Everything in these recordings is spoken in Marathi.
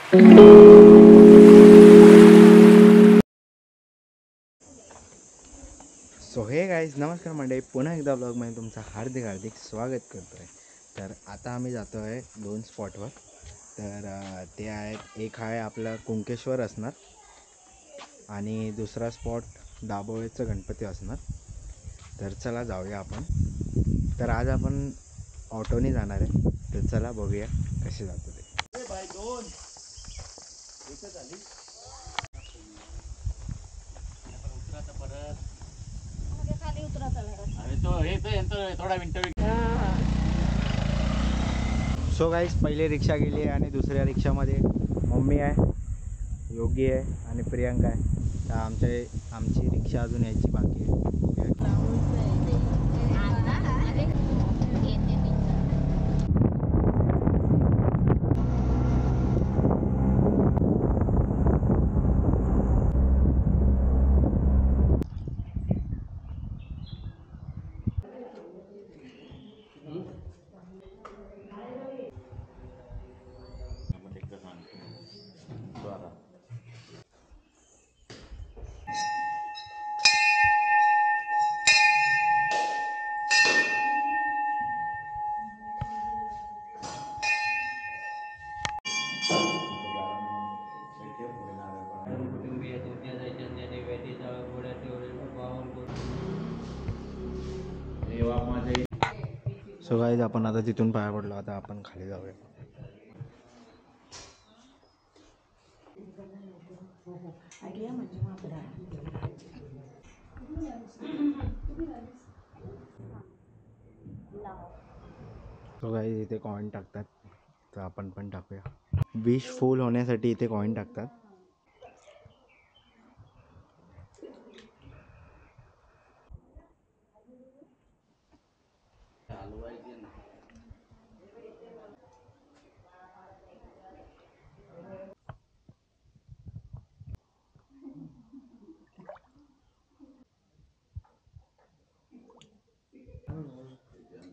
सो हे गाईज, नमस्कार मंडळी, पुन्हा एकदा ब्लॉगमध्ये तुमचं हार्दिक हार्दिक स्वागत करतो आहे. तर आता आम्ही जातो आहे 2 स्पॉटवर. तर ते आहेत, एक आहे आपलं कुंकेश्वर असणार आणि दुसरा स्पॉट दाभोळेचं गणपती असणार. तर चला जाऊया आपण. तर आज आपण ऑटोने जाणार आहे, तर चला बघूया कसे जातो ते. सो गाईज, पहिले रिक्षा गेली आहे आणि दुसऱ्या रिक्षामध्ये मम्मी आहे, योगी आहे आणि प्रियांका आहे. तर आमची रिक्षा अजून यायची बाकी आहे. सो गाईज, आपण आता तिथून पाया पडलो, आता आपण खाली जाऊया. सो गाईज, इथे कॉईन टाकतात, तर आपण पण टाकूया. विश फुल होण्यासाठी इथे कॉईन टाकतात.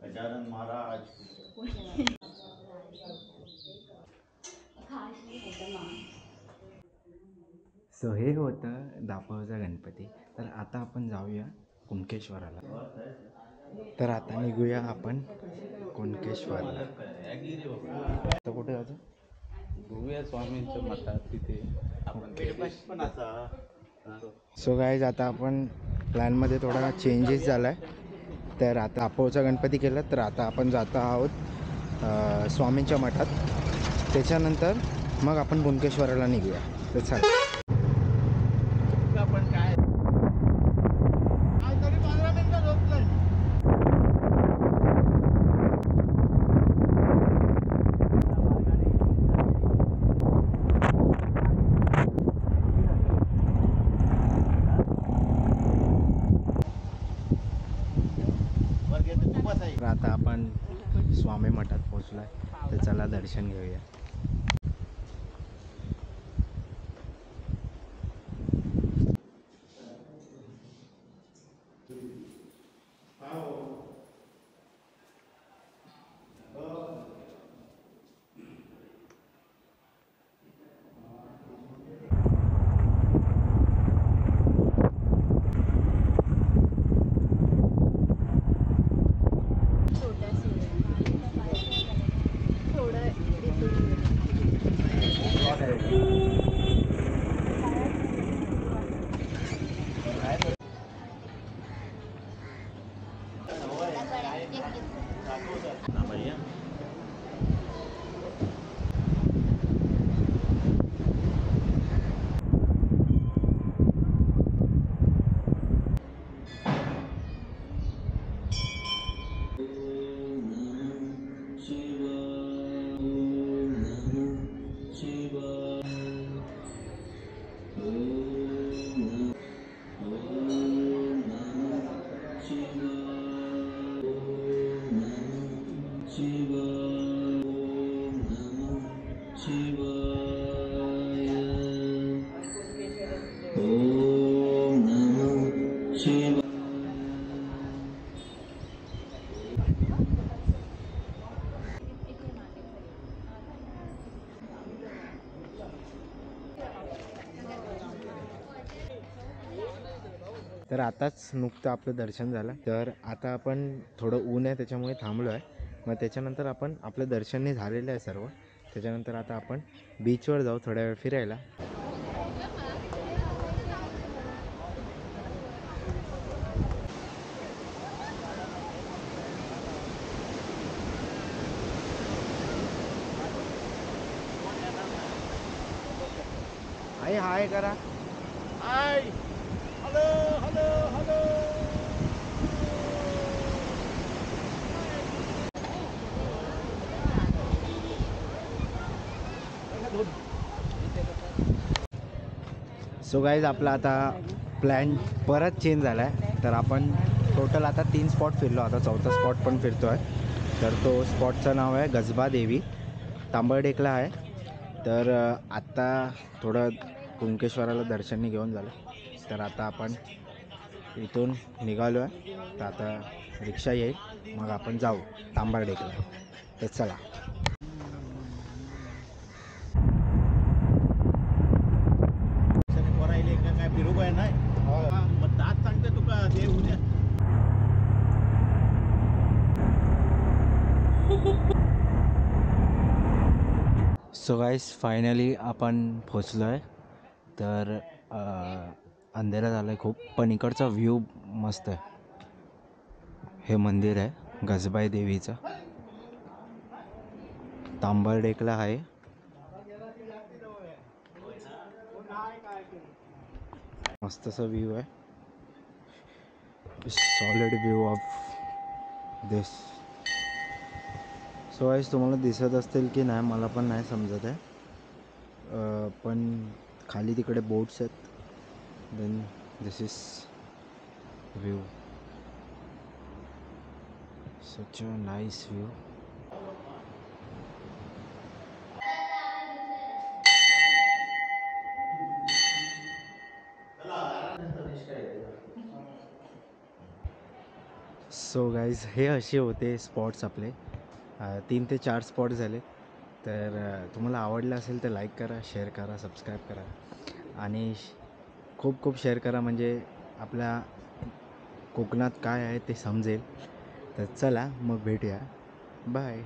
गजानन महाराज. सो हे होतं दापोलीचा गणपती. तर आता आपण जाऊया कुणकेश्वराला. तर आता निघूया आपण कुणकेश्वरला. तर कुठे जायचं? बघूया स्वामींच्या मठात तिथे आपण. सो गाईज, आता आपण प्लॅनमध्ये थोडा चेंजेस झाला आहे. तर आता दापोलीचा गणपती केला, तर आता आपण जातो आहोत स्वामींच्या मठात. त्याच्यानंतर मग आपण कुणकेश्वराला निघूया. तर चला. आपण काय तरी 15 मिनिटं झोपलोय. तर आता आपण स्वामी मठात पोचलो आहे, तर चला दर्शन घेऊया. तर आताच नुकतं आपलं दर्शन झालं. तर आता आपण थोडं ऊन आहे त्याच्यामुळे थांबलो आहे. मग त्याच्यानंतर आपण आपलं दर्शनने झालेलं आहे सर्व. त्याच्यानंतर आता आपण बीचवर जाऊ थोड्या वेळ फिरायला. हाय हाय करा. Hi hello hello hello. So guys आपला आता प्लॅन परत चेंज झाला आहे. तर आपण टोटल आता 3 स्पॉट फिरलो. आता चौथा स्पॉट पण फिरतो आहे. तर तो स्पॉटचं नाव आहे गजबा देवी, तांबरडेकला आहे. तर आत्ता थोडं कुणकेश्वराला दर्शननी घेऊन झालं. तर आता आपण इथून निघालो आहे. तर आता रिक्षा येईल, मग आपण जाऊ तांबरडेकला. तर चला. काय फिरू काय नाही मग दात सांगते तुका ते उद्या. सो गाईस फायनली आपण पोचलो आहे. तर अंधेरा झाला आहे खूप, पण इकडचा व्ह्यू मस्त आहे. हे मंदिर आहे गजबाई देवीचं, तांबरडेकला आहे. मस्तसा व्ह्यू आहे, solid view of this. So guys तुम्हाला दिसत असतील की नाही मला पण नाही समजत आहे. पण खाली तिकडे बोट्स आहेत. Then this is view, such a nice view. So guys हे असे होते स्पॉट्स आपले. 3 ते 4 स्पॉट झाले. तर तुम्हाला आवडलं असेल तर लाईक करा, शेअर करा, सबस्क्राईब करा आणि खूप खूप शेअर करा, म्हणजे आपल्या कोकणात काय आहे ते समजेल. तर चला मग भेटूया. बाय.